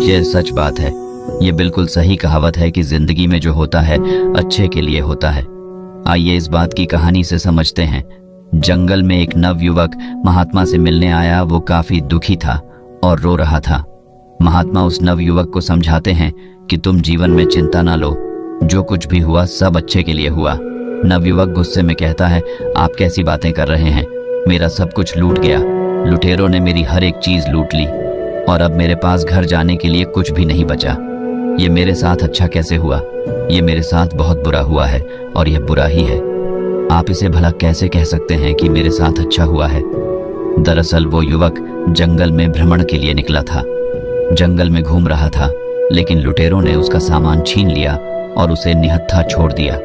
यह सच बात है। ये बिल्कुल सही कहावत है कि जिंदगी में जो होता है अच्छे के लिए होता है। आइए इस बात की कहानी से समझते हैं। जंगल में एक नवयुवक महात्मा से मिलने आया। वो काफी दुखी था और रो रहा था। महात्मा उस नवयुवक को समझाते हैं कि तुम जीवन में चिंता ना लो, जो कुछ भी हुआ सब अच्छे के लिए हुआ। नवयुवक गुस्से में कहता है, आप कैसी बातें कर रहे हैं? मेरा सब कुछ लूट गया। लुटेरों ने मेरी हर एक चीज लूट ली और अब मेरे पास घर जाने के लिए कुछ भी नहीं बचा। ये मेरे साथ अच्छा कैसे हुआ? ये मेरे साथ बहुत बुरा हुआ है और यह बुरा ही है। आप इसे भला कैसे कह सकते हैं कि मेरे साथ अच्छा हुआ है? दरअसल वो युवक जंगल में भ्रमण के लिए निकला था। जंगल में घूम रहा था, लेकिन लुटेरों ने उसका सामान छीन लिया और उसे निहत्था छोड़ दिया।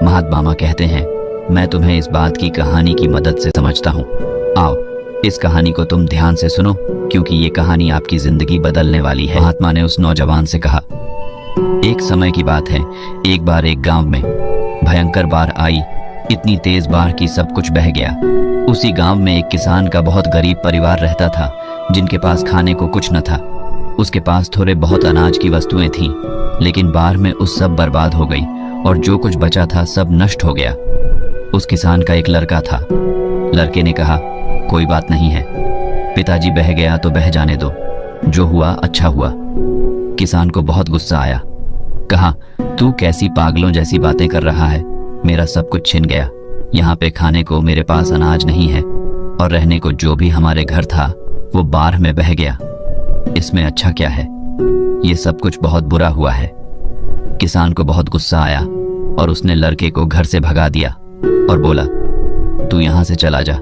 महात्मा कहते हैं, मैं तुम्हें इस बात की कहानी की मदद से समझता हूँ। आओ इस कहानी को तुम ध्यान से सुनो, क्योंकि ये कहानी आपकी जिंदगी बदलने वाली है। महात्मा ने उस नौजवान से कहा, एक समय की बात है, एक बार एक गांव में भयंकर बाढ़ आई। इतनी तेज बाढ़ कि सब कुछ बह गया। उसी गांव में एक किसान का बहुत गरीब परिवार रहता था, जिनके पास खाने को कुछ न था। उसके पास थोड़े बहुत अनाज की वस्तुएं थीं, लेकिन बाढ़ में उस सब बर्बाद हो गई और जो कुछ बचा था सब नष्ट हो गया। उस किसान का एक लड़का था। लड़के ने कहा, कोई बात नहीं है, पिताजी बह गया तो बह जाने दो, जो हुआ अच्छा हुआ। किसान को बहुत गुस्सा आया। कहा, तू कैसी पागलों जैसी बातें कर रहा है? मेरा सब कुछ छिन गया। यहाँ पे खाने को मेरे पास अनाज नहीं है और रहने को जो भी हमारे घर था वो बाढ़ में बह गया। इसमें अच्छा क्या है? ये सब कुछ बहुत बुरा हुआ है। किसान को बहुत गुस्सा आया और उसने लड़के को घर से भगा दिया और बोला, तू यहाँ से चला जा,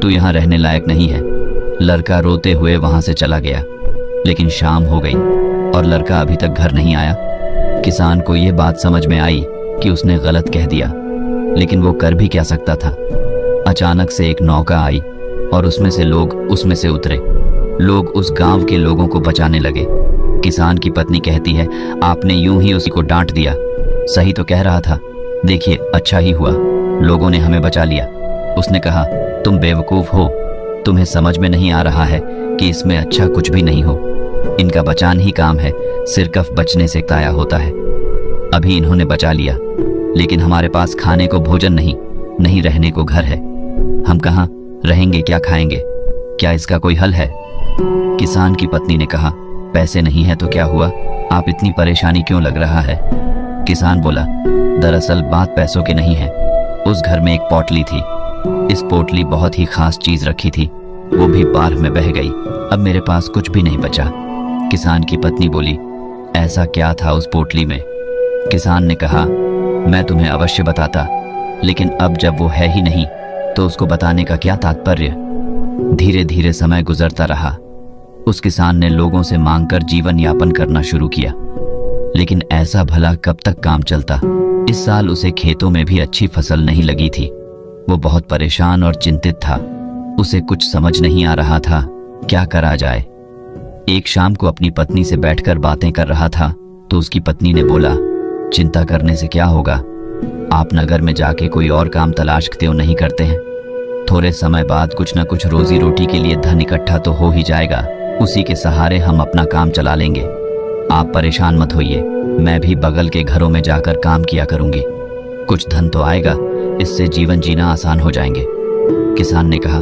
तू यहाँ रहने लायक नहीं है। लड़का रोते हुए वहां से चला गया, लेकिन शाम हो गई और लड़का अभी तक घर नहीं आया। किसान को यह बात समझ में आई कि उसने गलत कह दिया, लेकिन वो कर भी क्या सकता था। अचानक से एक नौका आई और उसमें से लोग उसमें से उतरे। लोग उस गांव के लोगों को बचाने लगे। किसान की पत्नी कहती है, आपने यूं ही उसी को डांट दिया। सही तो कह रहा था। देखिए, अच्छा ही हुआ, लोगों ने हमें बचा लिया। उसने कहा, तुम बेवकूफ हो, तुम्हें समझ में नहीं आ रहा है कि इसमें अच्छा कुछ भी नहीं हो। इनका बचान ही काम है, सिरकफ बचने से ताया होता है। अभी इन्होंने बचा लिया, लेकिन हमारे पास खाने को भोजन नहीं रहने को घर है। हम कहाँ रहेंगे, क्या खाएंगे? क्या इसका कोई हल है? किसान की पत्नी ने कहा, पैसे नहीं है तो क्या हुआ, आप इतनी परेशानी क्यों लग रहा है? किसान बोला, दरअसल बात पैसों की नहीं है। उस घर में एक पोटली थी। इस पोटली बहुत ही खास चीज रखी थी, वो भी बाढ़ में बह गई। अब मेरे पास कुछ भी नहीं बचा। किसान की पत्नी बोली, ऐसा क्या था उस पोटली में? किसान ने कहा, मैं तुम्हें अवश्य बताता, लेकिन अब जब वो है ही नहीं तो उसको बताने का क्या तात्पर्य? धीरे धीरे समय गुजरता रहा। उस किसान ने लोगों से मांगकर जीवन यापन करना शुरू किया, लेकिन ऐसा भला कब तक काम चलता? इस साल उसे खेतों में भी अच्छी फसल नहीं लगी थी। वो बहुत परेशान और चिंतित था। उसे कुछ समझ नहीं आ रहा था क्या करा जाए। एक शाम को अपनी पत्नी से बैठकर बातें कर रहा था तो उसकी पत्नी ने बोला, चिंता करने से क्या होगा? आप नगर में जाके कोई और काम तलाश क्यों नहीं करते हैं? थोड़े समय बाद कुछ न कुछ रोजी रोटी के लिए धन इकट्ठा तो हो ही जाएगा। उसी के सहारे हम अपना काम चला लेंगे। आप परेशान मत होइए, मैं भी बगल के घरों में जाकर काम किया करूंगी। कुछ धन तो आएगा, इससे जीवन जीना आसान हो जाएंगे। किसान ने कहा,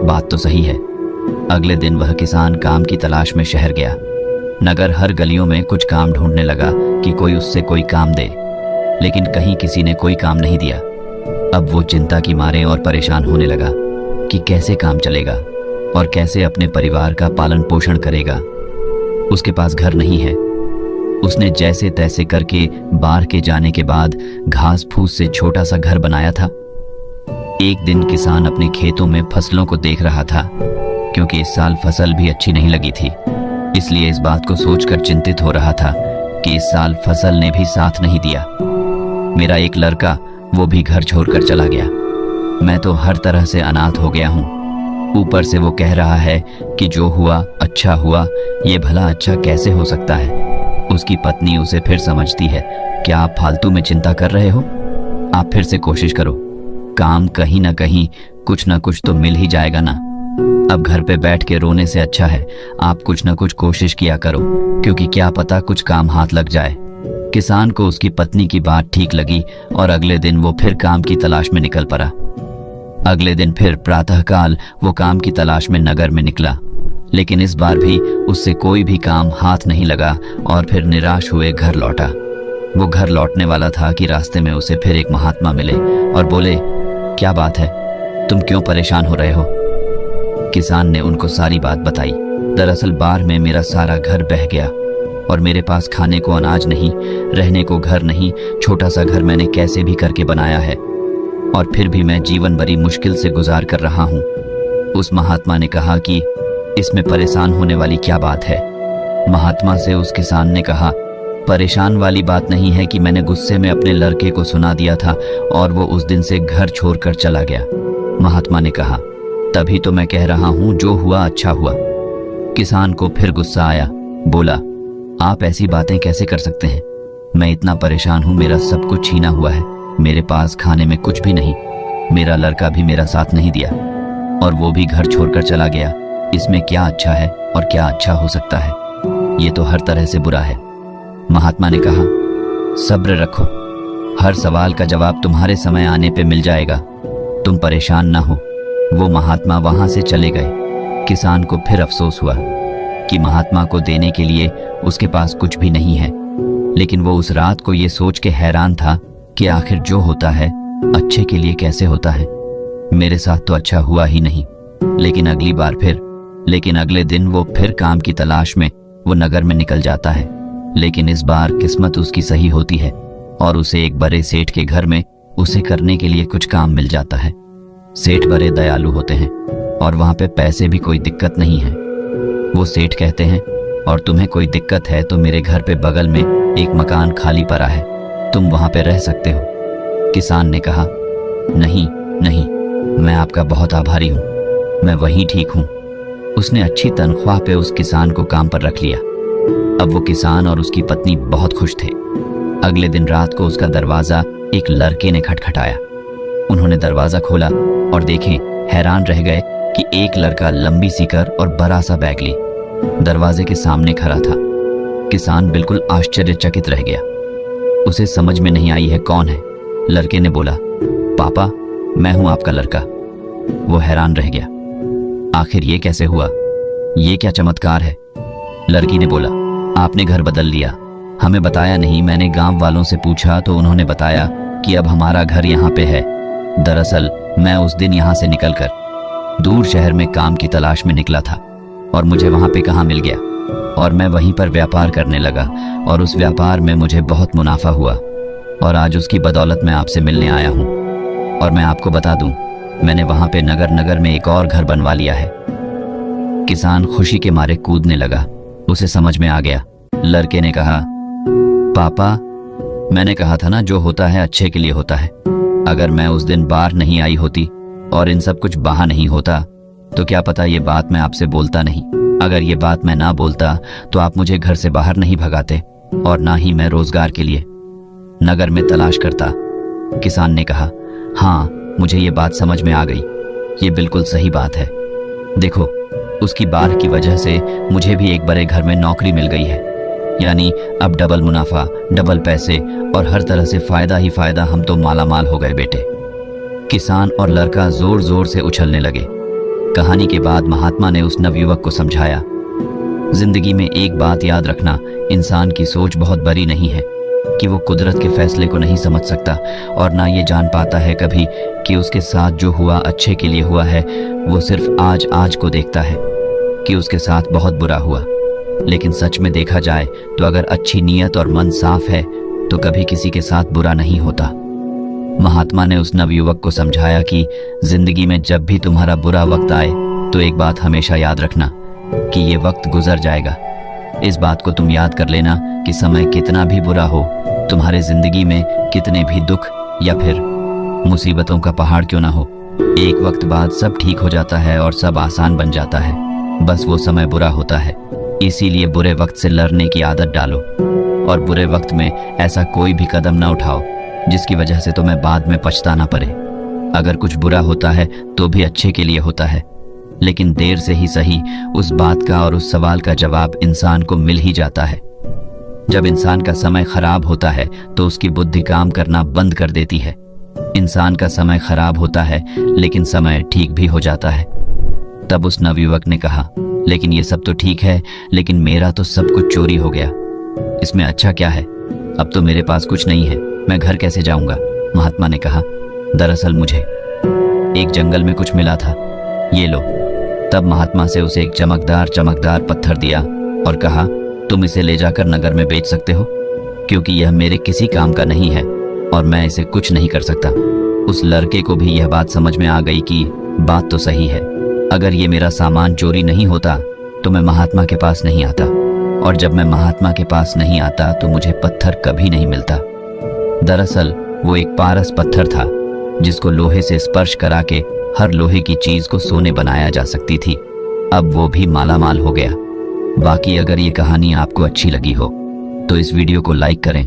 बात तो सही है। अगले दिन वह किसान काम की तलाश में शहर गया। नगर हर गलियों में कुछ काम ढूंढने लगा कि कोई उससे कोई काम दे, लेकिन कहीं किसी ने कोई काम नहीं दिया। अब वो चिंता की मारे और परेशान होने लगा कि कैसे काम चलेगा और कैसे अपने परिवार का पालन पोषण करेगा। उसके पास घर नहीं है। उसने जैसे तैसे करके बाढ़ के जाने के बाद घास फूस से छोटा सा घर बनाया था। एक दिन किसान अपने खेतों में फसलों को देख रहा था, क्योंकि इस साल फसल भी अच्छी नहीं लगी थी। इसलिए इस बात को सोचकर चिंतित हो रहा था कि इस साल फसल ने भी साथ नहीं दिया। मेरा एक लड़का, वो भी घर छोड़कर चला गया। मैं तो हर तरह से अनाथ हो गया हूँ। ऊपर से वो कह रहा है कि जो हुआ अच्छा हुआ। ये भला अच्छा कैसे हो सकता है? उसकी पत्नी उसे फिर समझती है, क्या आप फालतू में चिंता कर रहे हो? आप फिर से कोशिश करो, काम कहीं ना कहीं कुछ ना कुछ तो मिल ही जाएगा ना। अब घर पे बैठ के रोने से अच्छा है आप कुछ न कुछ कोशिश किया करो, क्योंकि क्या पता कुछ काम हाथ लग जाए। किसान को उसकी पत्नी की बात ठीक लगी और अगले दिन वो फिर काम की तलाश में निकल पड़ा। अगले दिन फिर प्रातःकाल वो काम की तलाश में नगर में निकला, लेकिन इस बार भी उससे कोई भी काम हाथ नहीं लगा और फिर निराश हुए घर लौटा। वो घर लौटने वाला था कि रास्ते में उसे फिर एक महात्मा मिले और बोले, क्या बात है, तुम क्यों परेशान हो रहे हो? किसान ने उनको सारी बात बताई। दरअसल बाढ़ में मेरा सारा घर बह गया और मेरे पास खाने को अनाज नहीं, रहने को घर नहीं। छोटा सा घर मैंने कैसे भी करके बनाया है और फिर भी मैं जीवन बड़ी मुश्किल से गुजार कर रहा हूँ। उस महात्मा ने कहा कि इसमें परेशान होने वाली क्या बात है? महात्मा से उस किसान ने कहा, परेशान वाली बात नहीं है कि मैंने गुस्से में अपने लड़के को सुना दिया था और वो उस दिन से घर छोड़कर चला गया। महात्मा ने कहा, तभी तो मैं कह रहा हूं जो हुआ अच्छा हुआ। किसान को फिर गुस्सा आया, बोला, आप ऐसी बातें कैसे कर सकते हैं? मैं इतना परेशान हूं, मेरा सब कुछ छीना हुआ है, मेरे पास खाने में कुछ भी नहीं, मेरा लड़का भी मेरा साथ नहीं दिया और वो भी घर छोड़कर चला गया। इसमें क्या अच्छा है और क्या अच्छा हो सकता है? ये तो हर तरह से बुरा है। महात्मा ने कहा, सब्र रखो, हर सवाल का जवाब तुम्हारे समय आने पे मिल जाएगा, तुम परेशान ना हो। वो महात्मा वहां से चले गए। किसान को फिर अफसोस हुआ कि महात्मा को देने के लिए उसके पास कुछ भी नहीं है, लेकिन वो उस रात को ये सोच के हैरान था कि आखिर जो होता है अच्छे के लिए कैसे होता है। मेरे साथ तो अच्छा हुआ ही नहीं। लेकिन अगले दिन वो फिर काम की तलाश में वो नगर में निकल जाता है। लेकिन इस बार किस्मत उसकी सही होती है और उसे एक बड़े सेठ के घर में उसे करने के लिए कुछ काम मिल जाता है। सेठ बड़े दयालु होते हैं और वहां पे पैसे भी कोई दिक्कत नहीं है। वो सेठ कहते हैं, और तुम्हें कोई दिक्कत है तो मेरे घर पे बगल में एक मकान खाली पड़ा है, तुम वहां पे रह सकते हो। किसान ने कहा, नहीं नहीं, मैं आपका बहुत आभारी हूँ, मैं वहीं ठीक हूँ। उसने अच्छी तनख्वाह पे उस किसान को काम पर रख लिया। अब वो किसान और उसकी पत्नी बहुत खुश थे। अगले दिन रात को उसका दरवाजा एक लड़के ने खटखटाया। उन्होंने दरवाजा खोला और देखें, हैरान रह गए कि एक लड़का लंबी सीकर और बड़ा सा बैग ली दरवाजे के सामने खड़ा था। किसान बिल्कुल आश्चर्यचकित रह गया, उसे समझ में नहीं आई है कौन है। लड़के ने बोला, पापा, मैं हूं आपका लड़का। वो हैरान रह गया, आखिर ये कैसे हुआ, ये क्या चमत्कार है? लड़की ने बोला, आपने घर बदल लिया, हमें बताया नहीं। मैंने गांव वालों से पूछा तो उन्होंने बताया कि अब हमारा घर यहाँ पे है। दरअसल मैं उस दिन यहाँ से निकलकर दूर शहर में काम की तलाश में निकला था और मुझे वहाँ पे कहाँ मिल गया और मैं वहीं पर व्यापार करने लगा और उस व्यापार में मुझे बहुत मुनाफा हुआ और आज उसकी बदौलत मैं आपसे मिलने आया हूँ। और मैं आपको बता दूं, मैंने वहाँ पे नगर में एक और घर बनवा लिया है। किसान खुशी के मारे कूदने लगा, उसे समझ में आ गया। लड़के ने कहा, पापा, मैंने कहा था ना जो होता है अच्छे के लिए होता है। अगर मैं उस दिन बाहर नहीं आई होती और इन सब कुछ बहा नहीं होता तो क्या पता ये बात मैं आपसे बोलता नहीं। अगर ये बात मैं ना बोलता तो आप मुझे घर से बाहर नहीं भगाते और ना ही मैं रोजगार के लिए नगर में तलाश करता। किसान ने कहा, हाँ, मुझे ये बात समझ में आ गई, ये बिल्कुल सही बात है। देखो, उसकी बाढ़ की वजह से मुझे भी एक बड़े घर में नौकरी मिल गई है, यानी अब डबल मुनाफा, डबल पैसे और हर तरह से फायदा ही फायदा। हम तो मालामाल हो गए बेटे। किसान और लड़का जोर जोर से उछलने लगे। कहानी के बाद महात्मा ने उस नवयुवक को समझाया, जिंदगी में एक बात याद रखना, इंसान की सोच बहुत बड़ी नहीं है कि वो कुदरत के फैसले को नहीं समझ सकता और ना ये जान पाता है कभी कि उसके साथ जो हुआ अच्छे के लिए हुआ है। वो सिर्फ आज को देखता है कि उसके साथ बहुत बुरा हुआ। लेकिन सच में देखा जाए तो अगर अच्छी नीयत और मन साफ है तो कभी किसी के साथ बुरा नहीं होता। महात्मा ने उस नवयुवक को समझाया कि जिंदगी में जब भी तुम्हारा बुरा वक्त आए तो एक बात हमेशा याद रखना कि ये वक्त गुजर जाएगा। इस बात को तुम याद कर लेना कि समय कितना भी बुरा हो, तुम्हारे जिंदगी में कितने भी दुख या फिर मुसीबतों का पहाड़ क्यों ना हो, एक वक्त बाद सब ठीक हो जाता है और सब आसान बन जाता है। बस वो समय बुरा होता है, इसीलिए बुरे वक्त से लड़ने की आदत डालो और बुरे वक्त में ऐसा कोई भी कदम ना उठाओ जिसकी वजह से तुम्हें बाद में पछताना पड़े। अगर कुछ बुरा होता है तो भी अच्छे के लिए होता है, लेकिन देर से ही सही उस बात का और उस सवाल का जवाब इंसान को मिल ही जाता है। जब इंसान का समय खराब होता है तो उसकी बुद्धि काम करना बंद कर देती है। इंसान का समय खराब होता है लेकिन समय ठीक भी हो जाता है। तब उस नवयुवक ने कहा, लेकिन ये सब तो ठीक है, लेकिन मेरा तो सब कुछ चोरी हो गया। इसमें अच्छा क्या है? अब तो मेरे पास कुछ नहीं है, मैं घर कैसे जाऊंगा? महात्मा ने कहा, दरअसल मुझे एक जंगल में कुछ मिला था, ये लो। तब महात्मा से उसे एक चमकदार पत्थर दिया और कहा, तुम इसे ले जाकर नगर में बेच सकते हो, क्योंकि यह मेरे किसी काम का नहीं है और मैं इसे कुछ नहीं कर सकता। उस लड़के को भी यह बात समझ में आ गई कि बात तो सही है। अगर ये मेरा सामान चोरी नहीं होता तो मैं महात्मा के पास नहीं आता, और जब मैं महात्मा के पास नहीं आता तो मुझे पत्थर कभी नहीं मिलता। दरअसल वो एक पारस पत्थर था जिसको लोहे से स्पर्श करा के हर लोहे की चीज को सोने बनाया जा सकती थी। अब वो भी मालामाल हो गया। बाकी अगर ये कहानी आपको अच्छी लगी हो तो इस वीडियो को लाइक करें